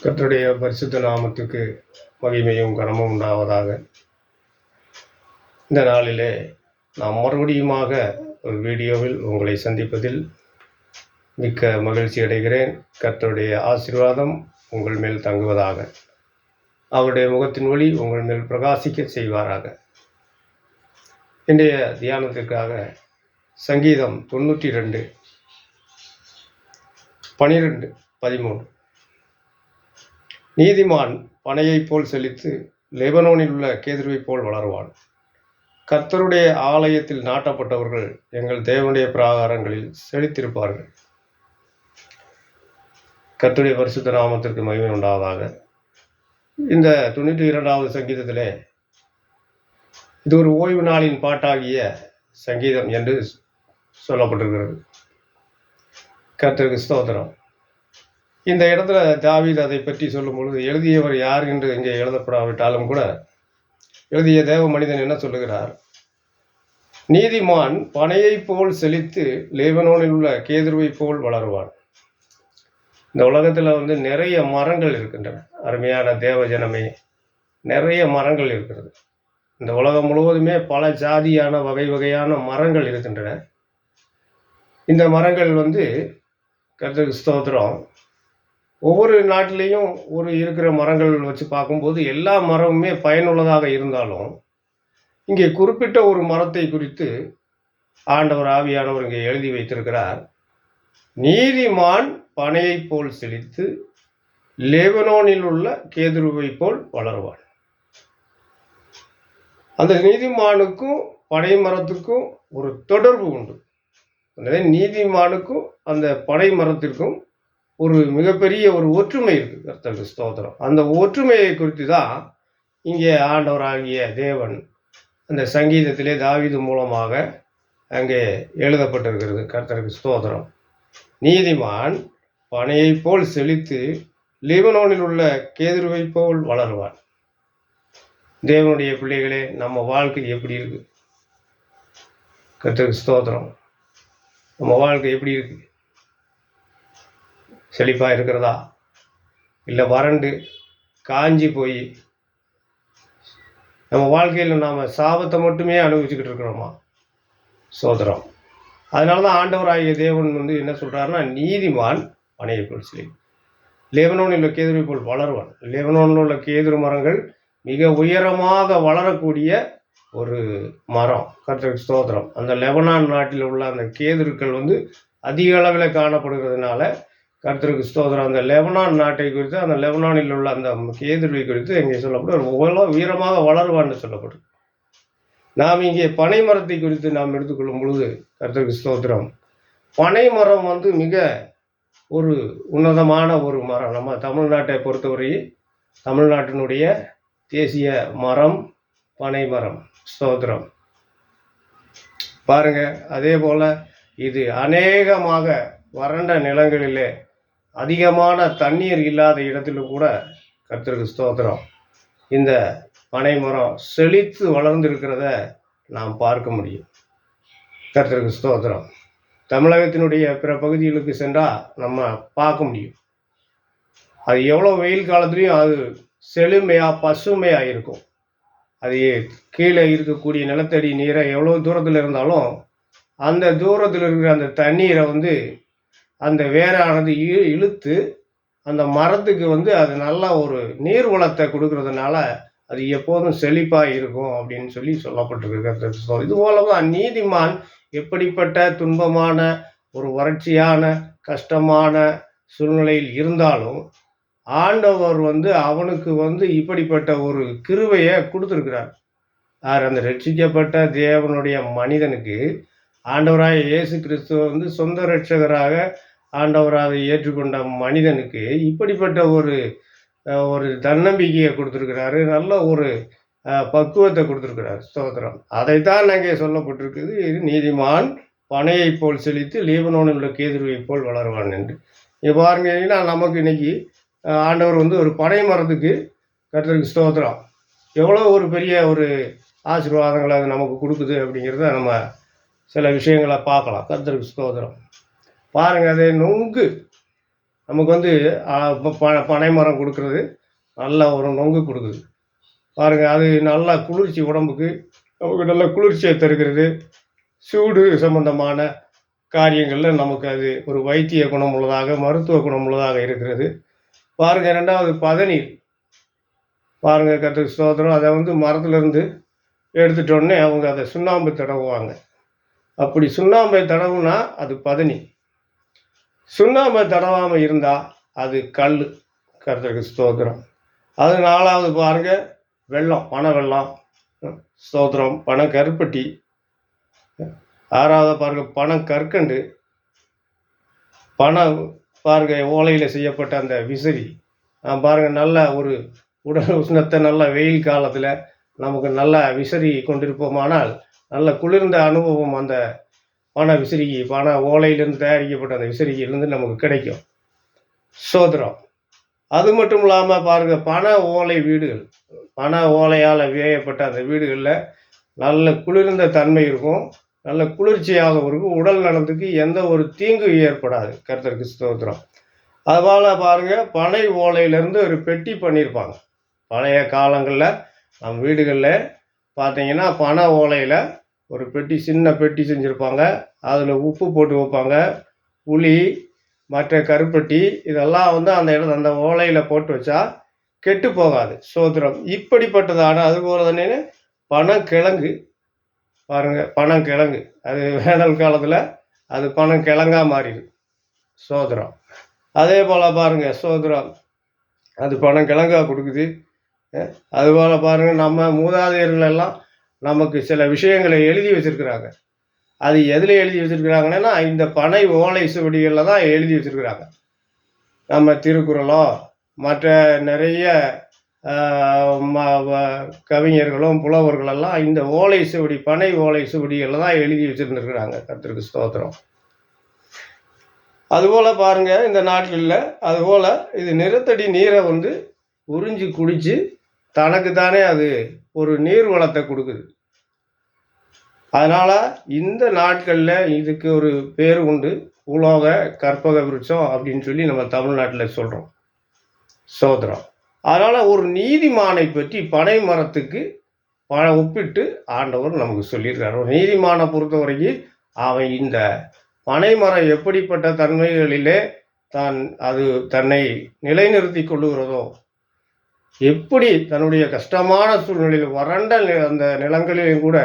கர்த்தருடைய பரிசுத்த நாமத்துக்கு மகிமையும் கனமும் உண்டாவதாக. இந்த நாளிலே நாம் மறுபடியுமாக ஒரு வீடியோவில் உங்களை சந்திப்பதில் மிக்க மகிழ்ச்சி அடைகிறேன். கர்த்தருடைய ஆசீர்வாதம் உங்கள் மேல் தங்குவதாக. அவருடைய முகத்தின் ஒளி உங்கள் மேல் பிரகாசிக்க செய்வாராக. இன்றைய தியானத்திற்காக சங்கீதம் 92 12 13. நீதிமான் பனையைப் போல் செழித்து லெபனோனில் உள்ள கேதுருவைப் போல் வளருவான். கர்த்தருடைய ஆலயத்தில் நாட்டப்பட்டவர்கள் எங்கள் தேவனுடைய பிராகாரங்களில் செழித்திருப்பார்கள். கர்த்தருடைய பரிசுத்த நாமத்திற்கு மகிமை உண்டாவதாக. இந்த 92வது சங்கீதத்திலே இது ஒரு ஓய்வு நாளின் பாட்டாகிய சங்கீதம் என்று சொல்லப்பட்டிருக்கிறது. கர்த்தருக்கு ஸ்தோத்திரம். இந்த இடத்துல தாவீது அதை பற்றி சொல்லும் பொழுது, எழுதியவர் யார் என்று இங்கே எழுதப்படாவிட்டாலும் கூட எழுதிய தேவ மனிதன் என்ன சொல்லுகிறார்? நீதிமான் பனையைப் போல் செழித்து லெபனோனில் உள்ள கேதுருவைப் போல் வளருவான். இந்த உலகத்தில் நிறைய மரங்கள் இருக்கின்றன. அருமையான தேவ ஜனமே, நிறைய மரங்கள் இருக்கிறது. இந்த உலகம் முழுவதுமே பல ஜாதியான வகை வகையான மரங்கள் இருக்கின்றன. இந்த மரங்கள் கர்த்தருக்கு ஸ்தோத்திரம், ஒவ்வொரு நாட்டிலையும் இருக்கிற மரங்கள் வச்சு பார்க்கும்போது எல்லா மரமுமே பயனுள்ளதாக இருந்தாலும், இங்கே குறிப்பிட்ட ஒரு மரத்தை குறித்து ஆண்டவர் ஆவியானவர் இங்கே எழுதி வைத்திருக்கிறார். நீதிமான் பனையைப் போல் செழித்து லெபனோனில் உள்ள கேதுருவை போல் வளருவான். அந்த நீதிமானுக்கும் பனை மரத்துக்கும் ஒரு தொடர்பு உண்டு. நீதிமானுக்கும் அந்த பனை மரத்திற்கும் ஒரு மிகப்பெரிய ஒரு ஒற்றுமை இருக்குது. கர்த்தருக்கு ஸ்தோத்திரம். அந்த ஒற்றுமையை குறித்து தான் இங்கே ஆண்டவராகிய தேவன் அந்த சங்கீதத்திலே தாவீது மூலமாக அங்கே எழுதப்பட்டிருக்கிறது. கர்த்தருக்கு ஸ்தோத்திரம். நீதிமான் பனையை போல் செழித்து லெபனோனில் உள்ள கேதுருவை போல் வளருவான். தேவனுடைய பிள்ளைகளே, நம்ம வாழ்க்கை எப்படி இருக்கு? கர்த்தருக்கு ஸ்தோத்திரம். நம்ம வாழ்க்கை எப்படி இருக்கு? செழிப்பாக இருக்கிறதா? இல்லை வறண்டு காஞ்சி போய் நம்ம வாழ்க்கையில் நாம் சாபத்தை மட்டுமே அனுபவிச்சுக்கிட்டு இருக்கிறோமா? சோதரம். அதனால தான் ஆண்டவராகிய தேவன் என்ன சொல்கிறாருன்னா, நீதிமான் பனையை போல் செழி லெபனோனில் உள்ள கேதுருவை போல் வளருவான். லெபனோனில் உள்ள கேதுரு மரங்கள் மிக உயரமாக வளரக்கூடிய ஒரு மரம். கர்த்தருக்கு ஸ்தோத்திரம். அந்த லெபனான் நாட்டில் உள்ள அந்த கேதுருக்கள் அதிக அளவில் காணப்படுகிறதுனால கர்த்தருக்கு ஸ்தோத்திரம். அந்த லெபனான் நாட்டை குறித்து, அந்த லெபனானில் உள்ள அந்த கேதுருவை குறித்து இங்கே சொல்லப்பட்டு உயரமாக வளருவான்னு சொல்லப்படும். நாம் இங்கே பனை மரத்தை குறித்து நாம் எடுத்துக்கொள்ளும் பொழுது கர்த்தருக்கு ஸ்தோத்திரம், பனை மரம் மிக ஒரு உன்னதமான ஒரு மரம். நம்ம தமிழ்நாட்டை பொறுத்தவரை தமிழ்நாட்டினுடைய தேசிய மரம் பனை மரம். ஸ்தோத்திரம். பாருங்க, அதே போல இது அநேகமாக வறண்ட நிலங்களிலே அதிகமான தண்ணீர் இல்லாத இடத்திலும் கூட கர்த்தருக்கு ஸ்தோத்திரம் இந்த பனை மரம் செழித்து வளர்ந்திருக்கிறத நாம் பார்க்க முடியும். கர்த்தருக்கு ஸ்தோத்திரம். தமிழகத்தினுடைய பிற பகுதிகளுக்கு சென்றால் நம்ம பார்க்க முடியும். அது எவ்வளோ வெயில் காலத்துலேயும் அது செழுமையாக பசுமையாக இருக்கும். அது கீழே இருக்கக்கூடிய நிலத்தடி நீரை எவ்வளோ தூரத்தில் இருந்தாலும் அந்த தூரத்தில் இருக்கிற அந்த தண்ணீரை அந்த வேரானது இழுத்து அந்த மரத்துக்கு அது நல்ல ஒரு நீர் வளத்தை கொடுக்கறதுனால அது எப்போதும் செழிப்பாக இருக்கும் அப்படின்னு சொல்லப்பட்டிருக்கு. இது போலதான் நீதிமான் எப்படிப்பட்ட துன்பமான ஒரு வறட்சியான கஷ்டமான சூழ்நிலையில் இருந்தாலும் ஆண்டவர் அவனுக்கு இப்படிப்பட்ட ஒரு கிருபையை கொடுத்துருக்கிறார். அந்த ரட்சிக்கப்பட்ட தேவனுடைய மனிதனுக்கு ஆண்டவராக இயேசு கிறிஸ்துவ சொந்த இரட்சகராக ஆண்டவராக ஏற்றுக்கொண்ட மனிதனுக்கு இப்படிப்பட்ட ஒரு தன்னம்பிக்கையை கொடுத்துருக்கிறாரு. நல்ல ஒரு பக்குவத்தை கொடுத்துருக்கிறார். ஸ்தோத்திரம். அதைத்தான் அங்கே சொல்லப்பட்டிருக்குது. நீதிமான் பனையை போல் செழித்து லெபனோனில் உள்ள கேதுருவை போல் வளருவான் என்று. பாருங்கன்னா, நமக்கு இன்னைக்கு ஆண்டவர் ஒரு பனை மரத்துக்கு கர்த்தருக்கு ஸ்தோத்திரம் எவ்வளோ ஒரு பெரிய ஒரு ஆசீர்வாதங்களை அது நமக்கு கொடுக்குது அப்படிங்கிறத நம்ம சில விஷயங்களை பார்க்கலாம். கர்த்தருக்கு ஸ்தோத்திரம். பாருங்கள், அதே நொங்கு நமக்கு வந்து பனை மரம் கொடுக்கறது நல்ல ஒரு நொங்கு கொடுக்குது பாருங்கள். அது நல்லா குளிர்ச்சி உடம்புக்கு, நமக்கு நல்ல குளிர்ச்சியை தருகிறது. சூடு சம்பந்தமான காரியங்களில் நமக்கு அது ஒரு வைத்திய குணமுள்ளதாக, மருத்துவ குணமுள்ளதாக இருக்கிறது. பாருங்கள். 2வது பதநீர் பாருங்கள். கர்த்தருக்கு ஸ்தோத்திரம். அதை வந்து மரத்துலேருந்து எடுத்துட்டோடனே அவங்க அதை சுண்ணாம்பு தடவுவாங்க. அப்படி சுண்ணாம்பை தடவுனா அது பதநீர். சுண்ணாம்பை தடவாமல் இருந்தால் அது கல். கர்த்தருக்கு ஸ்தோத்திரம். அது 4வது பாருங்கள், வெல்லம், பனை வெல்லம், ஸ்தோத்திரம், பனை கருப்பட்டி. 6வது பாருங்கள், பனை கற்கண்டு, பனை பாருங்கள், ஓலையில் செய்யப்பட்ட அந்த விசிறி. பாருங்கள், நல்ல ஒரு உடல் உஷ்ணத்தை நல்ல வெயில் காலத்தில் நமக்கு நல்ல விசிறி கொண்டிருப்போமானால் நல்ல குளிர்ந்த அனுபவம் அந்த பனை விசிறிக்கு, பனை ஓலையிலிருந்து தயாரிக்கப்பட்ட அந்த விசிறியிலிருந்து நமக்கு கிடைக்கும். ஸ்தோத்திரம். அது மட்டும் இல்லாமல் பாருங்கள், பனை ஓலை வீடுகள், பனை ஓலையால் வேயப்பட்ட அந்த வீடுகளில் நல்ல குளிர்ந்த தன்மை இருக்கும், நல்ல குளிர்ச்சியாக இருக்கும். உடல் நலத்துக்கு எந்த ஒரு தீங்கு ஏற்படாது. கர்த்தருக்கு ஸ்தோத்திரம். அதுபோல் பாருங்கள், பனை ஓலையிலேருந்து ஒரு பெட்டி பண்ணியிருப்பாங்க. பழைய காலங்களில் நம்ம வீடுகளில் பார்த்தீங்கன்னா பனை ஓலையில் ஒரு பெட்டி, சின்ன பெட்டி செஞ்சுருப்பாங்க. அதில் உப்பு போட்டு வைப்பாங்க, புளி, மற்ற கருப்பட்டி, இதெல்லாம் வந்து அந்த ஓலையில் போட்டு வச்சா கெட்டு போகாது. ஸ்தோத்திரம். இப்படிப்பட்டதான அதுபோல் தானே பனங்கிழங்கு பாருங்கள், பனங்கிழங்கு அது வேனல் காலத்தில் அது பனங்கிழங்கா மாறிடுது. ஸ்தோத்திரம். அதே போல் பாருங்கள், ஸ்தோத்திரம், அது பனங்கிழங்கா கொடுக்குது. அதுபோல் பாருங்கள், நம்ம மூதாதையர்கள் எல்லாம் நமக்கு சில விஷயங்களை எழுதி வச்சுருக்கிறாங்க. அது எதில் எழுதி வச்சுருக்கிறாங்கன்னா இந்த பனை ஓலை சுவடிகளில் தான் எழுதி வச்சுருக்கிறாங்க. நம்ம திருக்குறளோ மற்ற நிறைய கவிஞர்களும் புலவர்களெல்லாம் இந்த ஓலை சுவடி, பனை ஓலை சுவடிகளில் தான் எழுதி வச்சுருந்துருக்குறாங்க. கர்த்தருக்கு ஸ்தோத்திரம். அதுபோல் பாருங்கள், இந்த நாட்களில் அதுபோல் இது நிலத்தடி நீரை வந்து உறிஞ்சி குடித்து தனக்கு தானே அது ஒரு நீர் வளத்தை கொடுக்குது. அதனால் இந்த நாட்களில் இதுக்கு ஒரு பேர் உண்டு, உலோக கற்பக விருட்சம் அப்படின்னு சொல்லி நம்ம தமிழ்நாட்டில் சொல்கிறோம். ஸ்தோத்திரம். அதனால் ஒரு நீதிமானை பற்றி பனை மரத்துக்கு ஒப்பிட்டு ஆண்டவர் நமக்கு சொல்லியிருக்கார். ஒரு நீதிமானை பொறுத்த வரைக்கும் அவன் இந்த பனை மரம் எப்படிப்பட்ட தன்மைகளிலே அது தன்னை நிலைநிறுத்தி கொள்ளுகிறதோ, எப்படி தன்னுடைய கஷ்டமான சூழ்நிலையில் வறண்ட அந்த நிலங்களிலும் கூட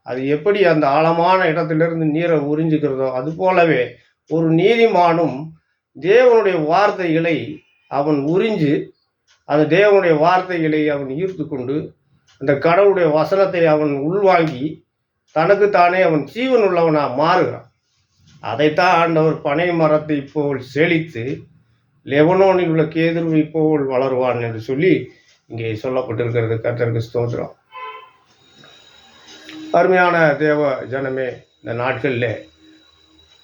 அது எப்படி அந்த ஆழமான இடத்திலிருந்து நீரை உறிஞ்சுக்கிறதோ, அது போலவே ஒரு நீதிமானும் தேவனுடைய வார்த்தைகளை அவன் உறிஞ்சு, அந்த தேவனுடைய வார்த்தைகளை அவன் ஈர்த்து கொண்டு, அந்த கடவுளுடைய வசனத்தை அவன் உள்வாங்கி தனக்குத்தானே அவன் ஜீவன் உள்ளவனாக மாறுகிறான். அதைத்தான் ஆண்டவர் பனை மரத்தை போல் செழித்து லெபனோனில் உள்ள கேதுருவை போல் வளருவான் என்று சொல்லி இங்கே சொல்லப்பட்டிருக்கிறது. கர்த்தருக்கு ஸ்தோத்திரம். அருமையான தேவ ஜனமே, இந்த நாட்களில்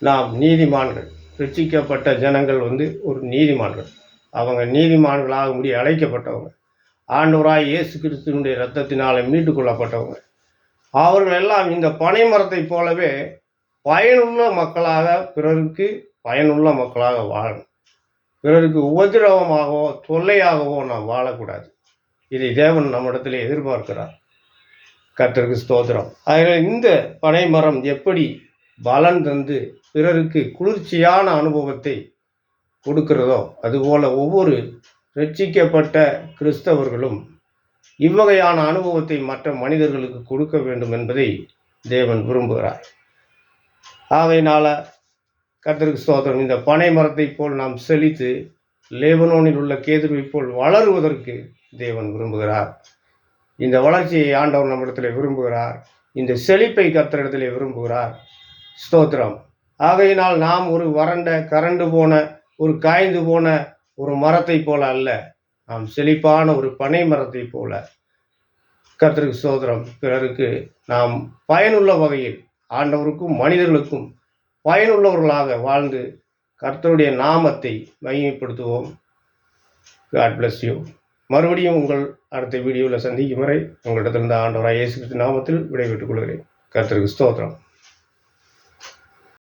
நாம் நீதிமான்கள், ரட்சிக்கப்பட்ட ஜனங்கள் வந்து ஒரு நீதிமான்கள். அவங்க நீதிமான்களாக முடிய அழைக்கப்பட்டவங்க, ஆண்டவராய் இயேசு கிறிஸ்துவினுடைய இரத்தத்தினால மீட்டு கொள்ளப்பட்டவங்க. அவர்கள் எல்லாம் இந்த பனை மரத்தை போலவே பயனுள்ள மக்களாக, பிறருக்கு பயனுள்ள மக்களாக வாழணும். பிறருக்கு உபதிரவமாகவோ தொல்லையாகவோ நாம் வாழக்கூடாது. இதை தேவன் நம்மிடத்தில் எதிர்பார்க்கிறார். கர்த்தருக்கு ஸ்தோத்திரம். அதனால் இந்த பனை மரம் எப்படி பலன் தந்து பிறருக்கு குளிர்ச்சியான அனுபவத்தை கொடுக்கிறதோ, அதுபோல ஒவ்வொரு ரட்சிக்கப்பட்ட கிறிஸ்தவர்களும் இவ்வகையான அனுபவத்தை மற்ற மனிதர்களுக்கு கொடுக்க வேண்டும் என்பதை தேவன் விரும்புகிறார். ஆகையினால கர்த்தருக்கு ஸ்தோத்திரம். இந்த பனை மரத்தை போல் நாம் செழித்து லெபனோனில் உள்ள கேதுருவை போல் வளருவதற்கு தேவன் விரும்புகிறார். இந்த வளர்ச்சியை ஆண்டவர் நம்மிடத்தில் விரும்புகிறார். இந்த செழிப்பை கர்த்தரிடத்திலே விரும்புகிறார். ஸ்தோத்திரம். ஆகையினால் நாம் ஒரு வறண்ட, கரண்டு போன, ஒரு காய்ந்து போன ஒரு மரத்தை போல அல்ல, நாம் செழிப்பான ஒரு பனை மரத்தை போல கர்த்தருக்கு ஸ்தோத்திரம், பிறருக்கு நாம் பயனுள்ள வகையில் ஆண்டவருக்கும் மனிதர்களுக்கும் பயனுள்ளவர்களாக வாழ்ந்து கர்த்தருடைய நாமத்தை மகிமைப்படுத்துவோம். God bless you. மறுபடியும் உங்கள் அடுத்த வீடியோவில் சந்திக்கும் வரை உங்களிடத்திலிருந்து ஆண்டவராய் இயேசு கிறிஸ்து நாமத்தில் விடைபெற்றுக் கொள்கிறேன். கர்த்தருக்கு ஸ்தோத்திரம்.